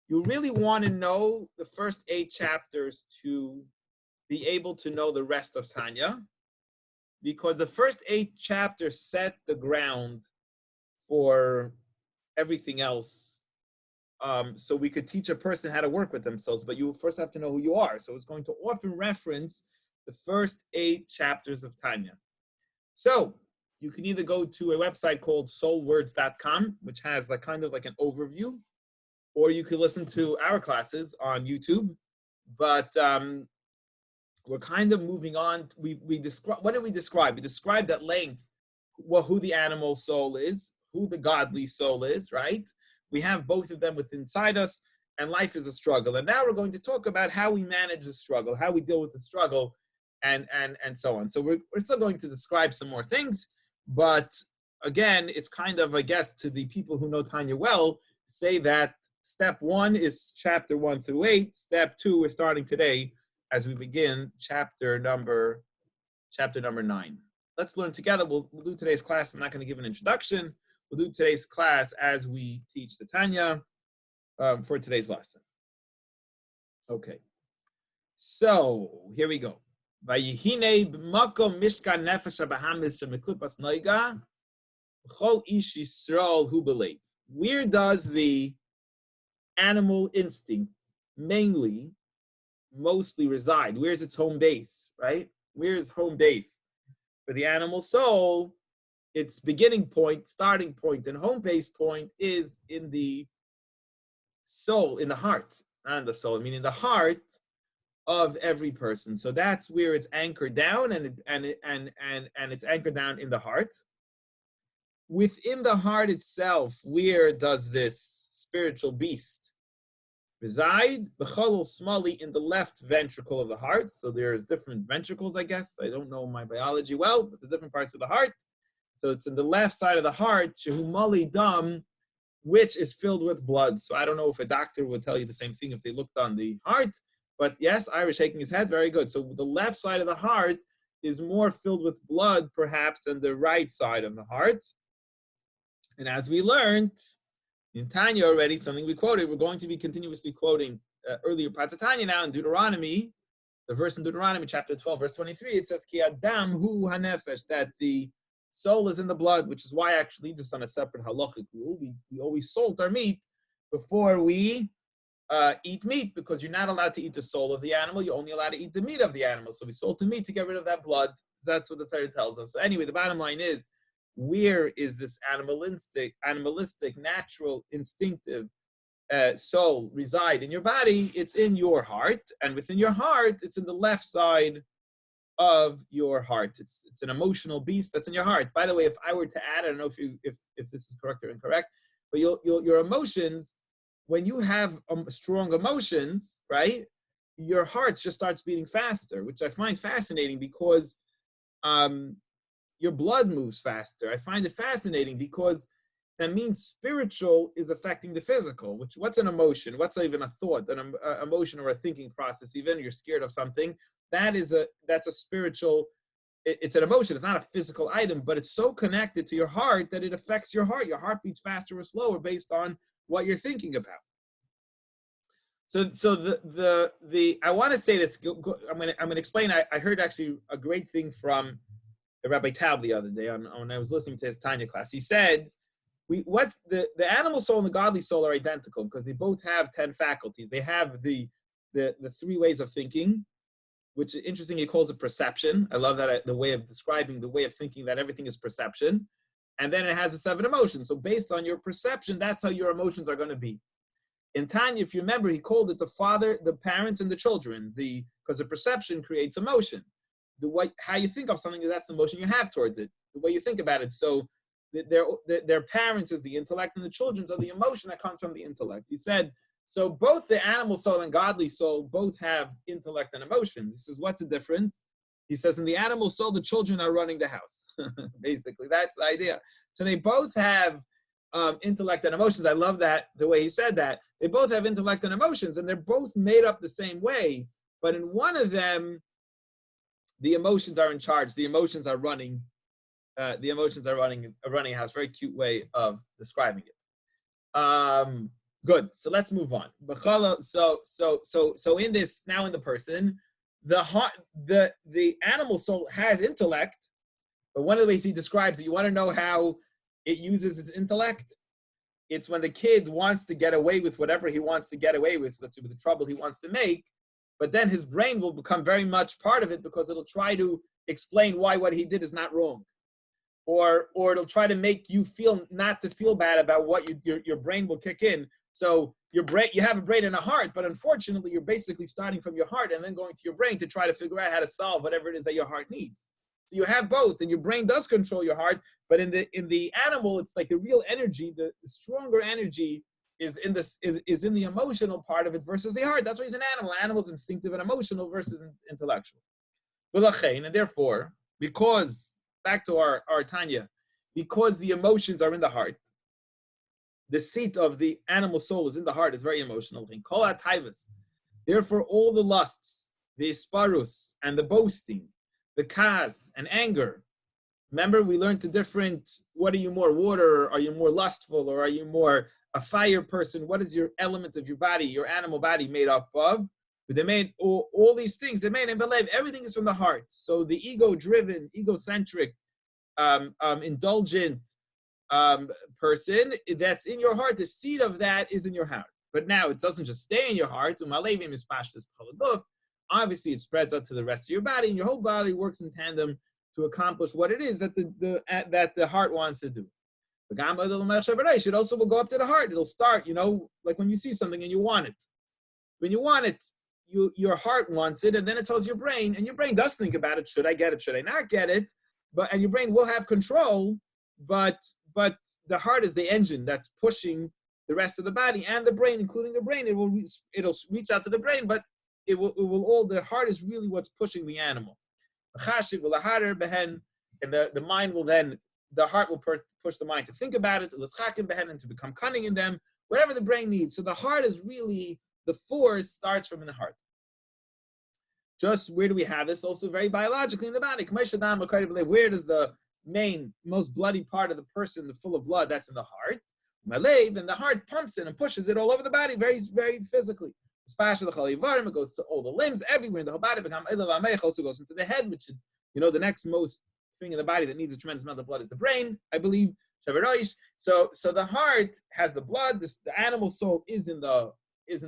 You really want to know the first 8 chapters to be able to know the rest of Tanya, because the first 8 chapters set the ground for everything else. So we could teach a person how to work with themselves, but you first have to know who you are. So it's going to often reference the first 8 chapters of Tanya. So you can either go to a website called soulwords.com, which has like kind of like an overview, or you can listen to our classes on YouTube. But we're kind of moving on. We describe, what did we describe? We described at length who the animal soul is, who the godly soul is, right? We have both of them within inside us, and life is a struggle. And now we're going to talk about how we manage the struggle, how we deal with the struggle, and so on. So we're still going to describe some more things, but again, it's kind of, I guess, to the people who know Tanya well, say that step 1 is chapter 1 through 8. Step 2, we're starting today as we begin chapter number 9. Let's learn together. We'll do today's class. I'm not going to give an introduction. We'll do today's class as we teach the Tanya for today's lesson. Okay. So here we go. Where does the animal instinct mostly reside? Where's its home base, right? Where's home base? For the animal soul, its beginning point, starting point, and home base point is in the soul, in the heart, not in the soul. I mean, in the heart of every person. So that's where it's anchored down, and it's anchored down in the heart. Within the heart itself, where does this spiritual beast reside? B'cholol smali, in the left ventricle of the heart. So there's different ventricles, I guess. I don't know my biology well, but there's different parts of the heart. So it's in the left side of the heart, shehumali dam, which is filled with blood. So I don't know if a doctor would tell you the same thing if they looked on the heart, but yes, Irish shaking his head, very good. So the left side of the heart is more filled with blood, perhaps, than the right side of the heart. And as we learned in Tanya already, something we quoted, we're going to be continuously quoting earlier parts of Tanya now in Deuteronomy, the verse in Deuteronomy chapter 12, verse 23, it says, Ki adam hu hanefesh, that the soul is in the blood, which is why actually, just on a separate halachic rule, we always salt our meat before we eat meat, because you're not allowed to eat the soul of the animal, you're only allowed to eat the meat of the animal. So we salt the meat to get rid of that blood. That's what the Torah tells us. So anyway, the bottom line is, where is this animalistic, natural, instinctive soul reside in your body? It's in your heart, and within your heart, it's in the left side of your heart. It's an emotional beast that's in your heart. By the way, if I were to add, I don't know if this is correct or incorrect, but your emotions, when you have strong emotions, right, your heart just starts beating faster, which I find fascinating because your blood moves faster. I find it fascinating because that means spiritual is affecting the physical. What's an emotion? What's even a thought? An emotion or a thinking process? Even you're scared of something. That's a spiritual. It's an emotion. It's not a physical item, but it's so connected to your heart that it affects your heart. Your heart beats faster or slower based on what you're thinking about. So the I want to say this. I'm gonna explain. I heard actually a great thing from Rabbi Taub the other day when I was listening to his Tanya class. He said, the animal soul and the godly soul are identical because they both have 10 faculties. They have the 3 ways of thinking, which interesting he calls it perception. I love that, the way of describing the way of thinking, that everything is perception. And then it has the 7 emotions. So based on your perception, that's how your emotions are going to be. In Tanya, if you remember, he called it the father, the parents, and the children. Because the perception creates emotion. How you think of something, that's the emotion you have towards it. The way you think about it. So their parents is the intellect, and the children's are the emotion that comes from the intellect. He said, so both the animal soul and godly soul both have intellect and emotions. This is what's the difference. He says, in the animal soul, the children are running the house. Basically, that's the idea. So they both have intellect and emotions. I love that, the way he said that. They both have intellect and emotions, and they're both made up the same way. But in one of them, the emotions are in charge. The emotions are running. A house. Very cute way of describing it. Good. So let's move on. So in this, now in the person, the heart, the animal soul has intellect, but one of the ways he describes it, you want to know how it uses its intellect? It's when the kid wants to get away with whatever he wants to get away with the trouble he wants to make, but then his brain will become very much part of it because it'll try to explain why what he did is not wrong. Or it'll try to make you feel not to feel bad about what your brain will kick in. So your brain, you have a brain and a heart, but unfortunately you're basically starting from your heart and then going to your brain to try to figure out how to solve whatever it is that your heart needs. So you have both, and your brain does control your heart, but in the animal, it's like the real energy, the stronger energy is in the emotional part of it versus the heart. That's why he's an animal. Animal's instinctive and emotional versus intellectual. And therefore, because back to our Tanya, because the emotions are in the heart, the seat of the animal soul is in the heart, is very emotional. Therefore, all the lusts, the isparus and the boasting, the kas and anger. Remember, we learned the different, what are you more, water? Are you more lustful? Or are you more a fire person? What is your element of your body, your animal body made up of? But they made all these things, they made and believe everything is from the heart. So the ego-driven, egocentric, indulgent person that's in your heart, the seed of that is in your heart. But now it doesn't just stay in your heart. Obviously, it spreads out to the rest of your body, and your whole body works in tandem to accomplish what it is that the heart wants to do. It also will go up to the heart. It'll start, like when you see something and you want it. When you want it, your heart wants it, and then it tells your brain, and your brain does think about it. Should I get it? Should I not get it? And your brain will have control, but the heart is the engine that's pushing the rest of the body and the brain, including the brain. It'll reach out to the brain, but the heart is really what's pushing the animal. And the mind will then, the heart will push the mind to think about it, and to become cunning in them, whatever the brain needs. So the heart is really, the force starts from in the heart. Just where do we have this? Also very biologically in the body. Where does the main, most bloody part of the person, the full of blood, that's in the heart? And the heart pumps it and pushes it all over the body, very, very physically. It goes to all the limbs, everywhere in the whole body. It also goes into the head, which is, the next most thing in the body that needs a tremendous amount of blood is the brain, I believe. So the heart has the blood. The animal soul is in the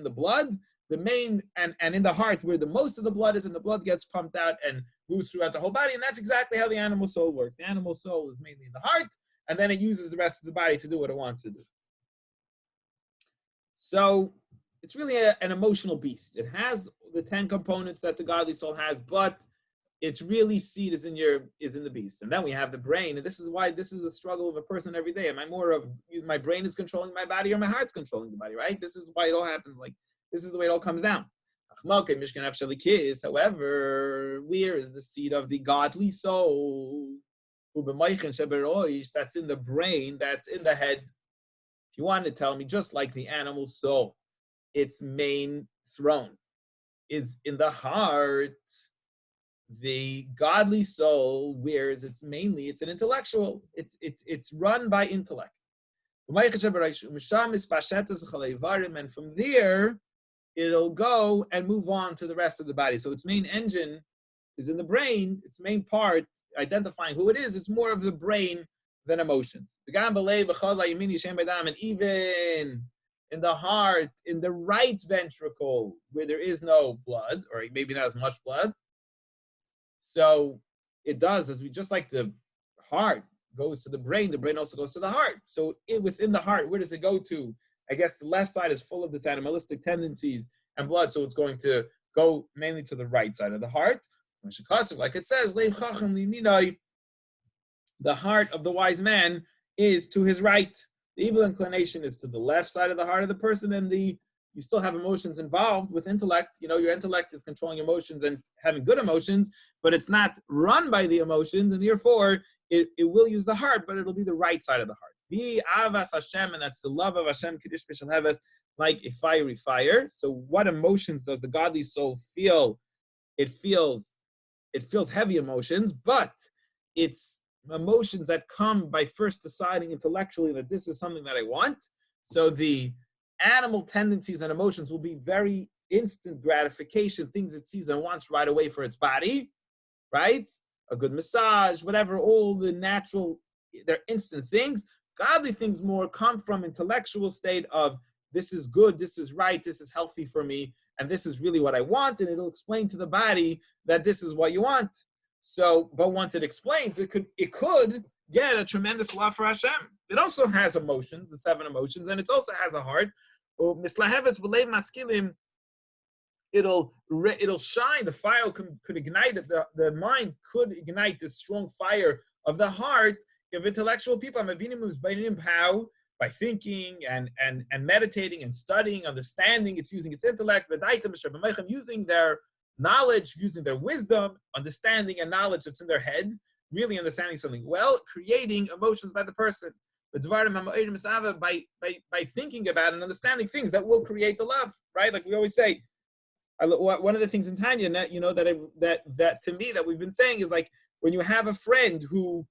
blood. The main and in the heart, where the most of the blood is, and the blood gets pumped out and moves throughout the whole body. And that's exactly how the animal soul works. The animal soul is mainly in the heart, and then it uses the rest of the body to do what it wants to do. So it's really an emotional beast. It has the 10 components that the godly soul has, but its really seed is in the beast. And then we have the brain, and this is why this is the struggle of a person every day. Am I more of my brain is controlling my body, or my heart's controlling the body, right? This is why it all happens. Like, this is the way it all comes down. However, where is the seed of the godly soul? That's in the brain, that's in the head. If you want to tell me, just like the animal soul, its main throne is in the heart. The godly soul, whereas it's an intellectual. It's run by intellect. And from there, it'll go and move on to the rest of the body. So its main engine is in the brain. Its main part, identifying who it is, it's more of the brain than emotions. And even in the heart, in the right ventricle, where there is no blood, or maybe not as much blood. So it does, just like the heart goes to the brain also goes to the heart. So within the heart, where does it go to? I guess the left side is full of this animalistic tendencies and blood, so it's going to go mainly to the right side of the heart. Like it says, the heart of the wise man is to his right. The evil inclination is to the left side of the heart of the person, and you still have emotions involved with intellect. Your intellect is controlling emotions and having good emotions, but it's not run by the emotions, and therefore it will use the heart, but it'll be the right side of the heart. The avas Hashem, and that's the love of Hashem, Kiddush B'Shel Heves, like a fiery fire. So what emotions does the godly soul feel? It feels heavy emotions, but it's emotions that come by first deciding intellectually that this is something that I want. So the animal tendencies and emotions will be very instant gratification, things it sees and wants right away for its body, right? A good massage, whatever, all the natural, they're instant things. Godly things more come from intellectual state of this is good, this is right, this is healthy for me, and this is really what I want, and it'll explain to the body that this is what you want. So, but once it explains, it could get a tremendous love for Hashem. It also has emotions, the 7 emotions, and it also has a heart. It'll shine. The fire could ignite. The mind could ignite this strong fire of the heart of intellectual people. How? By thinking and meditating and studying, understanding. It's using its intellect, using their knowledge, using their wisdom, understanding and knowledge that's in their head, really understanding something well, creating emotions by the person. By thinking about and understanding things that will create the love, right? Like we always say, one of the things in Tanya, that to me that we've been saying is like when you have a friend who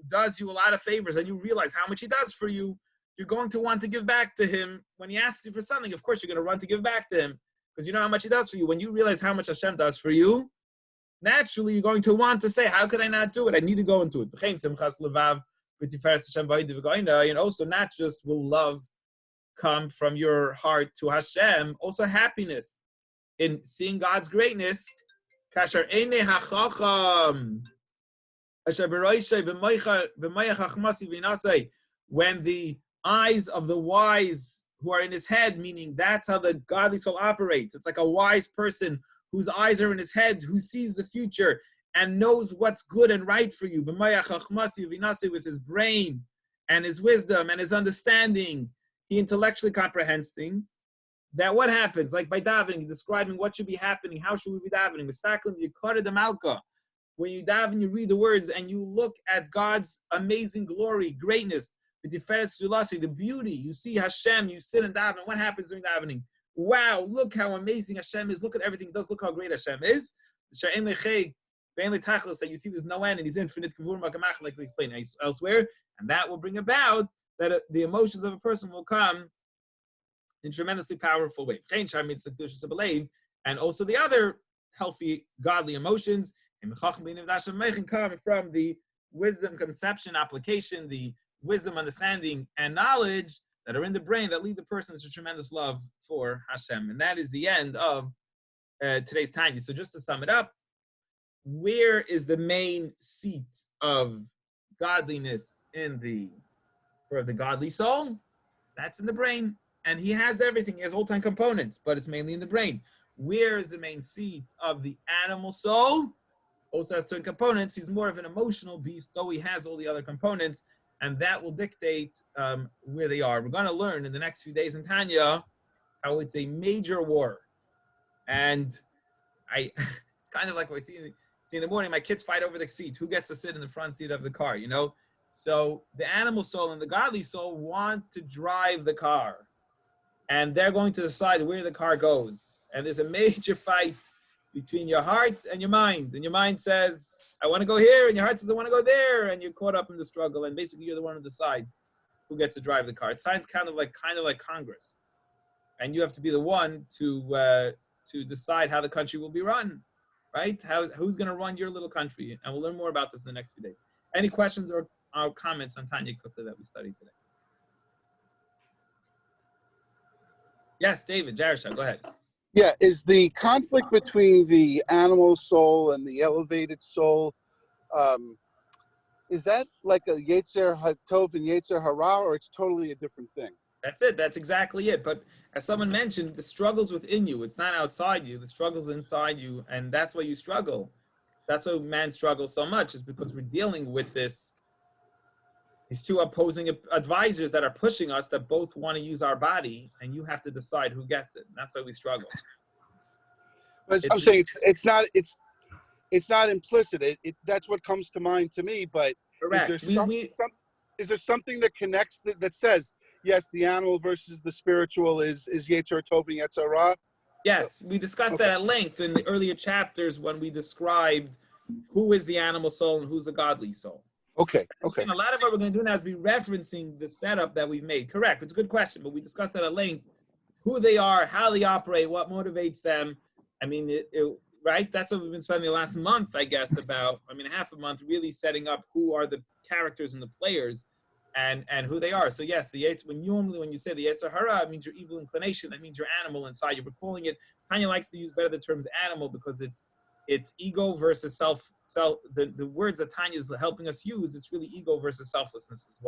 does you a lot of favors and you realize how much he does for you, you're going to want to give back to him. When he asks you for something, of course you're going to run to give back to him because you know how much he does for you. When you realize how much Hashem does for you, naturally you're going to want to say, how could I not do it? I need to go into it. And also not just will love come from your heart to Hashem, also happiness in seeing God's greatness. When the eyes of the wise who are in his head, meaning that's how the godly soul operates. It's like a wise person whose eyes are in his head, who sees the future and knows what's good and right for you. With his brain and his wisdom and his understanding, he intellectually comprehends things. That what happens, like by davening, describing what should be happening, how should we be davening? When you daven, you read the words and you look at God's amazing glory, greatness, the beauty. You see Hashem, you sit and daven. What happens during davening? Wow, look how amazing Hashem is. Look at everything. Does look how great Hashem is. That you see there's no end and he's infinite, like we explained elsewhere. And that will bring about that the emotions of a person will come in tremendously powerful way. And also the other healthy, godly emotions come from the wisdom, conception, application, the wisdom, understanding, and knowledge that are in the brain that lead the person to tremendous love for Hashem. And that is the end of today's Tanya. So just to sum it up, where is the main seat of godliness for the godly soul? That's in the brain. And he has everything. He has all 10 components, but it's mainly in the brain. Where is the main seat of the animal soul? Also has 10 components. He's more of an emotional beast, though he has all the other components, and that will dictate where they are. We're going to learn in the next few days in Tanya how it's a major war. And it's kind of like what I see in the morning, my kids fight over the seat. Who gets to sit in the front seat of the car, you know? So the animal soul and the godly soul want to drive the car. And they're going to decide where the car goes. And there's a major fight between your heart and your mind. And your mind says, I want to go here. And your heart says, I want to go there. And you're caught up in the struggle. And basically, you're the one who decides who gets to drive the car. It sounds kind of like Congress. And you have to be the one to decide how the country will be run, right? Who's going to run your little country? And we'll learn more about this in the next few days. Any questions or comments on Tanya Kukla that we studied today? Yes, David, Jarisha, go ahead. Yeah, is the conflict between the animal soul and the elevated soul, is that like a Yetzer HaTov and Yetzer Hara, or it's totally a different thing? That's it. That's exactly it. But as someone mentioned, the struggle's within you. It's not outside you. The struggle's inside you, and that's why you struggle. That's why man struggles so much, is because we're dealing with these two opposing advisors that are pushing us, that both want to use our body, and you have to decide who gets it. And that's why we struggle. But I'm saying it's not implicit. That's what comes to mind to me. But correct. Is there something that connects that says yes, the animal versus the spiritual is Yetzer Tov and Yetzer Hara? Yes, we discussed that at length in the earlier chapters when we described who is the animal soul and who's the godly soul. Okay. Okay. And a lot of what we're going to do now is be referencing the setup that we've made. Correct. It's a good question, but we discussed that at length. Who they are, how they operate, what motivates them. I mean, right? That's what we've been spending the last month, I guess, half a month, really setting up who are the characters and the players and who they are. So yes, when you say the Yetzer Hara, it means your evil inclination. That means your animal inside. You're calling it. Tanya likes to use better the terms animal because it's ego versus self. The words that Tanya is helping us use, it's really ego versus selflessness is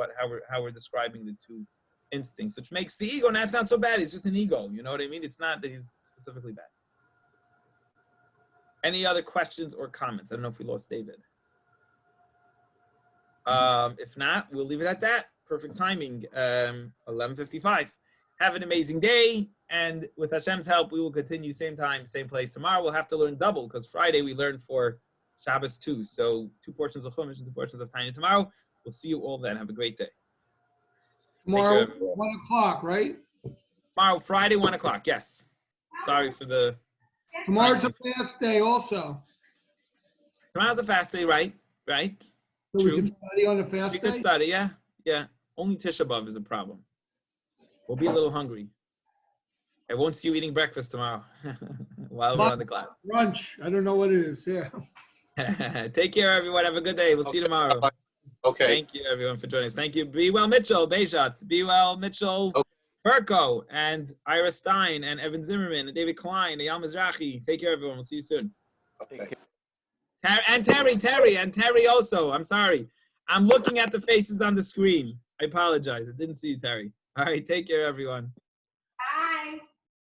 how we're describing the two instincts, which makes the ego not sound so bad. He's just an ego. You know what I mean? It's not that he's specifically bad. Any other questions or comments? I don't know if we lost David. If not, we'll leave it at that. Perfect timing. 11:55. Have an amazing day. And with Hashem's help, we will continue same time, same place. Tomorrow we'll have to learn double because Friday we learned for Shabbos too. So 2 portions of Chumash and 2 portions of Tanya tomorrow. We'll see you all then. Have a great day. Tomorrow, 1 o'clock, right? Tomorrow, Friday, 1 o'clock. Yes. Sorry for the. Tomorrow's a fast day also. Tomorrow's a fast day, right? Right. So True. we can study on the fast We day? could study, yeah. Yeah. Only Tisha B'Av is a problem. We'll be a little hungry. I won't see you eating breakfast tomorrow while we're on the clock. Brunch. I don't know what it is. Yeah. Take care, everyone. Have a good day. We'll see you tomorrow. Okay. Thank you, everyone, for joining us. Thank you. Be well, Mitchell, Bejat. Be well, Mitchell, Berko, and Ira Stein, and Evan Zimmerman, and David Klein, and Yal Mizrahi. Take care, everyone. We'll see you soon. Okay. And Terry also. I'm sorry. I'm looking at the faces on the screen. I apologize. I didn't see you, Terry. All right. Take care, everyone.